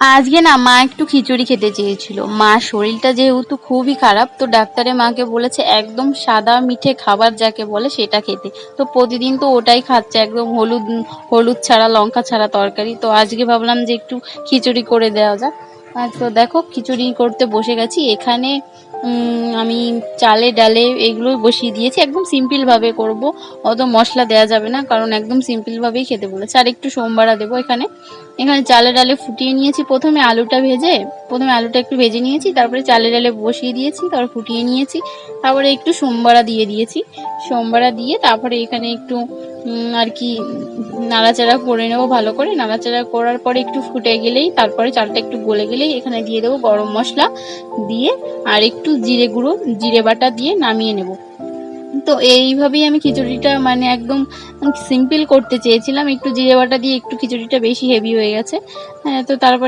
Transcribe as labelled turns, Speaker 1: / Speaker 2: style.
Speaker 1: আজকে না মা একটু খিচুড়ি খেতে চেয়েছিল। মার শরীরটা যেহেতু খুবই খারাপ, তো ডাক্তারে মাকে বলেছে একদম সাদা মিঠে খাবার যাকে বলে সেটা খেতে। তো প্রতিদিন তো ওটাই খাচ্ছে, একদম হলুদ হলুদ ছাড়া লঙ্কা ছাড়া তরকারি। তো আজকে ভাবলাম যে একটু খিচুড়ি করে দেওয়া যাক। তো দেখো খিচুড়ি করতে বসে গেছি। এখানে আমি চালে ডালে এগুলো বসিয়ে দিয়েছি, একদম সিম্পল ভাবে করব, অত মশলা দেওয়া যাবে না, কারণ একদম সিম্পল ভাবেই খেতে বলেছে। আর একটু সোমবারা দেবো এখানে। এখানে চালে ডালে ফুটিয়ে নিয়েছি, প্রথমে আলুটা একটু ভেজে নিয়েছি, তারপরে চালে ডালে বসিয়ে দিয়েছি, তারপর ফুটিয়ে নিয়েছি, তারপরে একটু সোমবারা দিয়ে দিয়েছি। সোমবারা দিয়ে তারপরে এখানে একটু আর কি নাড়াচাড়া করে নেবো ভালো করে। নাড়াচাড়া করার পরে একটু ফুটে গেলেই, তারপরে চালটা একটু গলে গেলেই এখানে দিয়ে দেবো গরম মশলা দিয়ে আর একটু জিরে গুঁড়ো, জিরে বাটা দিয়ে নামিয়ে নেব। তো এইভাবেই আমি খিচুড়িটা মানে একদম সিম্পল করতে চেয়েছিলাম, একটু জিরে বাটা দিয়ে একটু খিচুড়িটা বেশি হেভি হয়ে গেছে। তো তারপর